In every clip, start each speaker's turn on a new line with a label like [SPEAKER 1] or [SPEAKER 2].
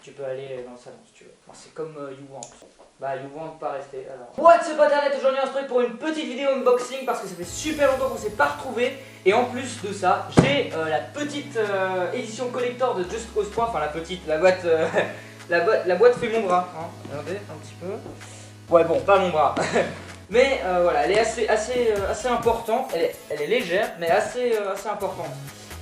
[SPEAKER 1] tu peux aller dans le salon si tu veux. Enfin, c'est comme You Want. Bah You Want pas rester alors. What's up internet, aujourd'hui on se retrouve pour une petite vidéo unboxing parce que ça fait super longtemps qu'on s'est pas retrouvés. Et en plus de ça, j'ai la petite édition collector de Just Cause 3. Enfin la petite, la boîte la boîte fait mon bras. Hein. Regardez un petit peu. Ouais bon, pas mon bras. Mais voilà, elle est assez importante. Elle est légère mais assez importante.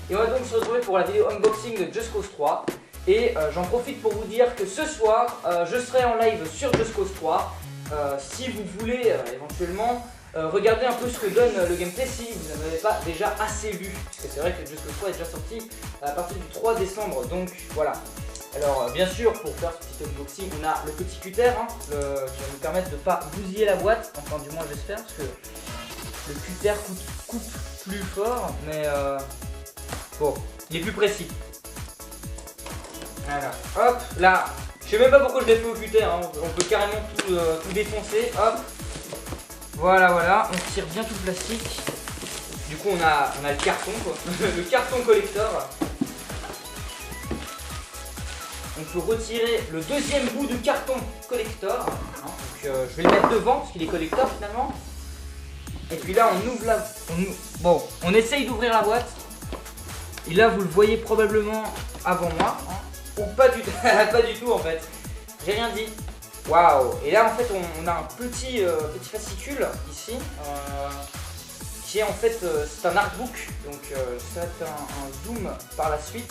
[SPEAKER 1] Et on va donc se retrouver pour la vidéo unboxing de Just Cause 3. Et j'en profite pour vous dire que ce soir, je serai en live sur Just Cause 3. Si vous voulez éventuellement regarder un peu ce que donne le gameplay si vous n'en avez pas déjà assez vu. Parce que c'est vrai que Just Cause 3 est déjà sorti à partir du 3 décembre. Donc voilà. Alors bien sûr, pour faire ce petit unboxing, on a le petit cutter hein, qui va nous permettre de ne pas bousiller la boîte. Enfin du moins j'espère, parce que le cutter coupe plus fort. Mais bon, il est plus précis. Voilà, hop, là, je sais même pas pourquoi je l'ai fait au cutter, hein. On peut carrément tout défoncer, hop. Voilà, on tire bien tout le plastique. Du coup on a le carton quoi, le carton collector. On peut retirer le deuxième bout de carton collector. Hein. Donc je vais le mettre devant parce qu'il est collector finalement. Et puis là on ouvre bon, on essaye d'ouvrir la boîte. Et là vous le voyez probablement avant moi. Hein. Ou pas du tout, pas du tout en fait. J'ai rien dit. Waouh. Et là en fait on a un petit fascicule ici qui est en fait c'est un artbook. Donc ça va être un zoom par la suite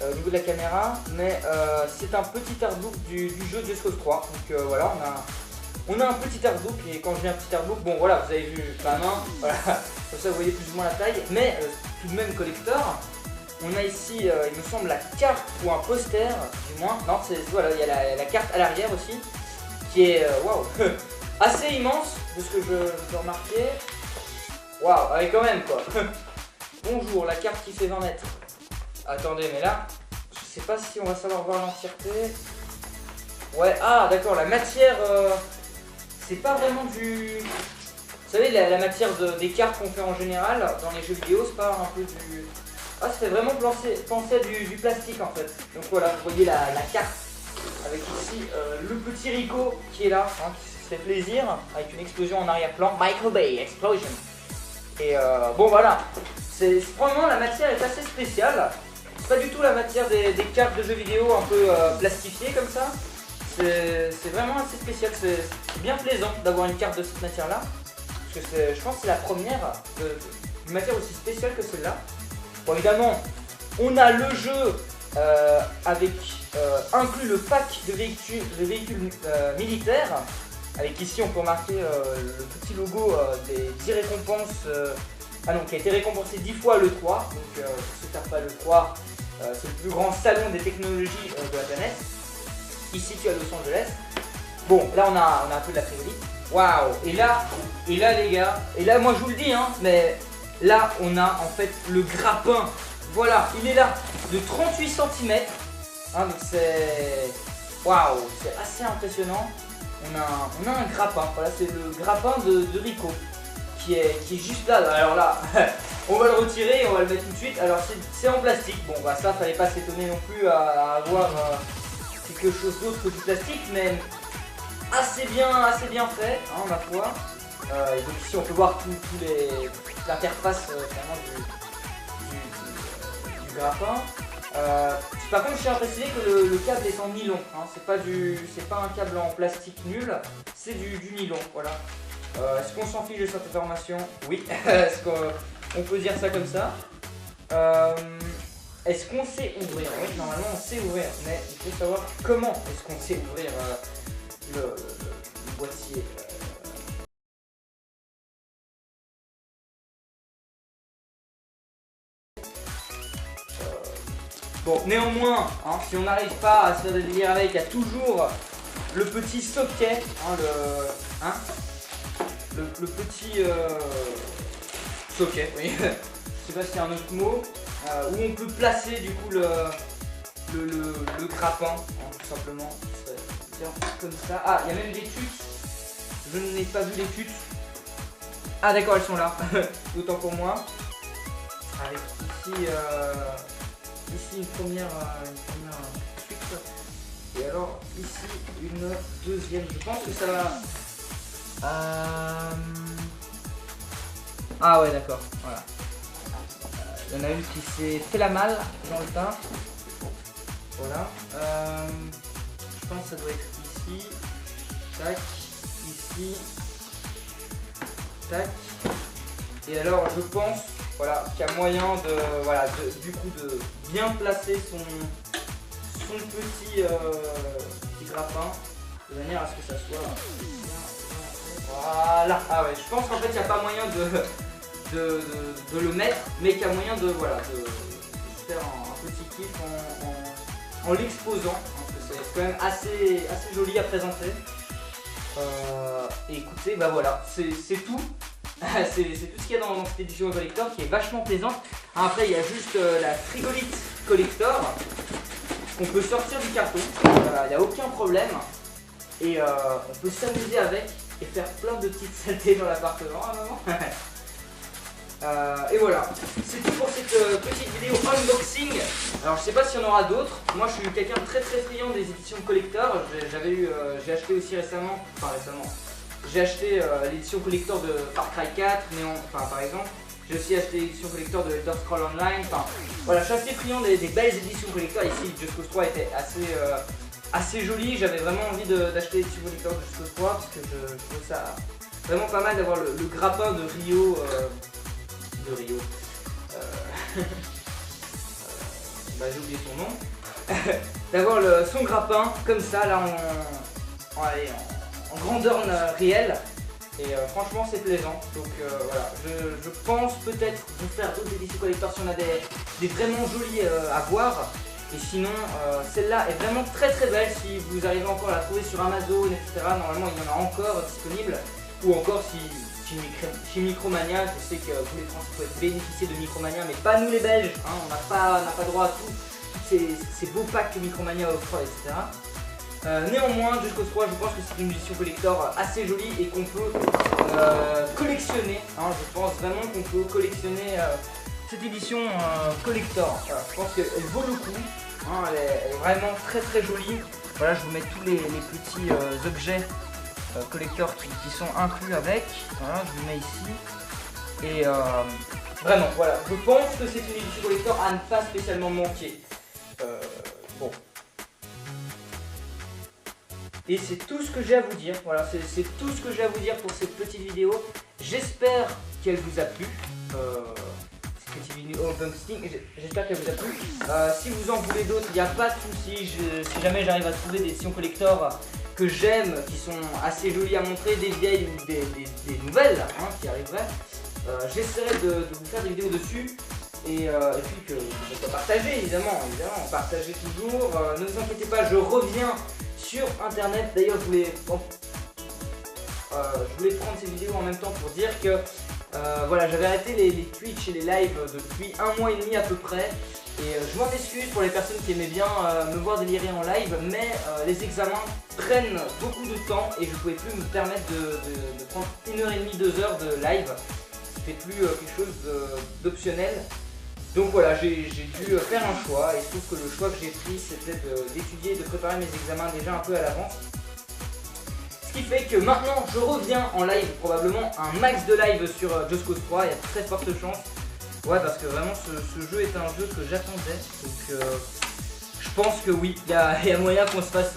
[SPEAKER 1] au niveau de la caméra. Mais c'est un petit artbook du jeu Just Cause 3. Donc voilà, on a un petit artbook. Et quand je dis un petit artbook, bon voilà, vous avez vu ma main. Voilà, comme ça vous voyez plus ou moins la taille. Mais tout de même collector. On a ici, il me semble, la carte ou un poster, du moins. Non, voilà, il y a la carte à l'arrière aussi, qui est waouh, assez immense de ce que je peux remarquer. Waouh, allez quand même quoi. Bonjour, la carte qui fait 20 mètres. Attendez, mais là, je sais pas si on va savoir voir l'entièreté. Ouais, ah d'accord, la matière, c'est pas vraiment du... Vous savez, la matière des cartes qu'on fait en général dans les jeux vidéo, c'est pas un peu du... Ah, ça fait vraiment penser à du plastique en fait. Donc voilà, vous voyez la carte avec ici le petit Rico qui est là, hein, qui se fait plaisir avec une explosion en arrière-plan. Michael Bay Explosion. Et bon voilà, probablement la matière est assez spéciale. C'est pas du tout la matière des cartes de jeux vidéo un peu plastifiées comme ça. C'est vraiment assez spécial. C'est bien plaisant d'avoir une carte de cette matière là. Parce que je pense que c'est la première d'une matière aussi spéciale que celle-là. Bon évidemment, on a le jeu avec inclus le pack de véhicules militaires, avec ici on peut remarquer le petit logo des 10 récompenses, qui a été récompensé 10 fois le 3, donc pour ceux qui ne savent pas le 3, c'est le plus grand salon des technologies de la planète, ici tu as Los Angeles. Bon là on a un peu de la frivolique, waouh, et là les gars, et là moi je vous le dis hein, mais... Là, on a en fait le grappin. Voilà, il est là, de 38 cm. Hein, donc c'est... Waouh, c'est assez impressionnant. On a un grappin. Voilà, c'est le grappin de Rico qui est juste là. Alors là, on va le retirer et on va le mettre tout de suite. Alors c'est en plastique. Bon, bah ça, fallait pas s'étonner non plus à avoir quelque chose d'autre que du plastique, mais assez bien fait, hein, ma foi. Et donc ici on peut voir l'interface du grappin. Par contre je suis impressionné que le câble est en nylon, hein. C'est pas un câble en plastique nul, c'est du nylon, voilà. Est-ce qu'on s'en fiche de cette information? Oui, est-ce qu'on peut dire ça comme ça? Est-ce qu'on sait ouvrir? Oui, normalement on sait ouvrir, mais il faut savoir comment est-ce qu'on sait ouvrir le boîtier. Bon, néanmoins, hein, si on n'arrive pas à se faire des délires avec, il y a toujours le petit socket, hein, le petit socket, oui, je sais pas s'il y a un autre mot, où on peut placer du coup le grappin, hein, tout simplement, comme ça. Ah, il y a même des tuts, je n'ai pas vu les tuts. Ah d'accord, elles sont là, autant pour moi. Avec ici... Ici une première suite alors ici une deuxième. Je pense que ça va. Ah ouais, d'accord. Voilà. Il y en a une qui s'est fait la malle dans le tas. Voilà. Je pense que ça doit être ici. Tac. Ici. Tac. Et alors je pense, voilà, qu'il y a moyen de, voilà, du coup de bien placer son petit, petit grappin de manière à ce que ça soit bien. Voilà. Ah ouais, je pense qu'en fait il n'y a pas moyen de le mettre, mais qu'il y a moyen de, voilà, de faire un petit kiff en l'exposant. C'est quand même assez joli à présenter. Et écoutez, bah voilà, c'est tout. C'est tout ce qu'il y a dans cette édition collector qui est vachement plaisante. Après, il y a juste la frigolite collector qu'on peut sortir du carton. Il n'y a aucun problème. Et on peut s'amuser avec et faire plein de petites saletés dans l'appartement. Et voilà, c'est tout pour cette petite vidéo unboxing. Alors je sais pas s'il y en aura d'autres. Moi je suis quelqu'un de très friand des éditions collector. J'ai acheté aussi récemment, j'ai acheté l'édition collector de Far Cry 4, par exemple. J'ai aussi acheté l'édition collector de Elder Scrolls Online. Enfin voilà, je suis assez friand des belles éditions collector. Ici Just Cause 3 était assez joli. J'avais vraiment envie d'acheter l'édition collector de Just Cause 3 parce que je trouve ça vraiment pas mal d'avoir le grappin de Rio. Bah, j'ai oublié son nom. D'avoir son grappin comme ça là en grandeur réelle. Et franchement c'est plaisant. Donc voilà, je pense peut-être vous faire d'autres éditions collector si on a des vraiment jolies à voir. Et sinon celle-là est vraiment très belle. Si vous arrivez encore à la trouver sur Amazon, etc. Normalement il y en a encore disponible. Ou encore si chez Micromania, je sais que vous les Français pouvez bénéficier de Micromania, mais pas nous les Belges, hein, on n'a pas droit à tous ces beaux packs que Micromania offre, etc. Néanmoins, Just Cause 3, je pense que c'est une édition collector assez jolie et qu'on peut collectionner. Hein, je pense vraiment qu'on peut collectionner cette édition collector. Voilà, je pense qu'elle vaut le coup. Hein, elle est vraiment très jolie. Voilà, je vous mets tous les petits objets collector qui sont inclus avec. Voilà, je vous mets ici. Et vraiment, voilà, je pense que c'est une édition collector à ne pas spécialement manquer. Bon. Et c'est tout ce que j'ai à vous dire. Voilà, c'est tout ce que j'ai à vous dire pour cette petite vidéo. J'espère qu'elle vous a plu. Cette petite vidéo unboxing, j'espère qu'elle vous a plu. Si vous en voulez d'autres, il n'y a pas de souci. Si jamais j'arrive à trouver des éditions collector que j'aime, qui sont assez jolies à montrer, des vieilles ou des nouvelles hein, qui arriveraient, j'essaierai de vous faire des vidéos dessus. Et puis que ça soit partagé, évidemment, partagez toujours. Ne vous inquiétez pas, je reviens sur internet. D'ailleurs je voulais prendre ces vidéos en même temps pour dire que voilà, j'avais arrêté les Twitch et les lives depuis 1 mois et demi à peu près. Et je m'en excuse pour les personnes qui aimaient bien me voir délirer en live, mais les examens prennent beaucoup de temps et je ne pouvais plus me permettre de prendre 1h30, 2 heures de live. C'était plus quelque chose d'optionnel. Donc voilà, j'ai dû faire un choix et je trouve que le choix que j'ai pris c'était d'étudier et de préparer mes examens déjà un peu à l'avance. Ce qui fait que maintenant je reviens en live, probablement un max de live sur Just Cause 3, il y a de très fortes chances. Ouais, parce que vraiment ce jeu est un jeu que j'attendais, donc je pense que oui, il y a moyen qu'on se fasse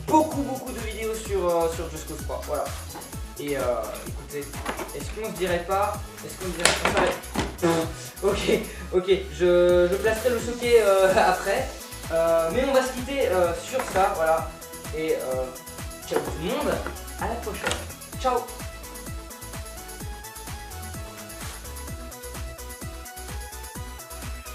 [SPEAKER 1] beaucoup de vidéos sur Just Cause 3, voilà. Et écoutez, est-ce qu'on se dirait pas, ok, je placerai le socket après, mais on va se quitter sur ça, voilà. Et ciao tout le monde, à la prochaine, ciao.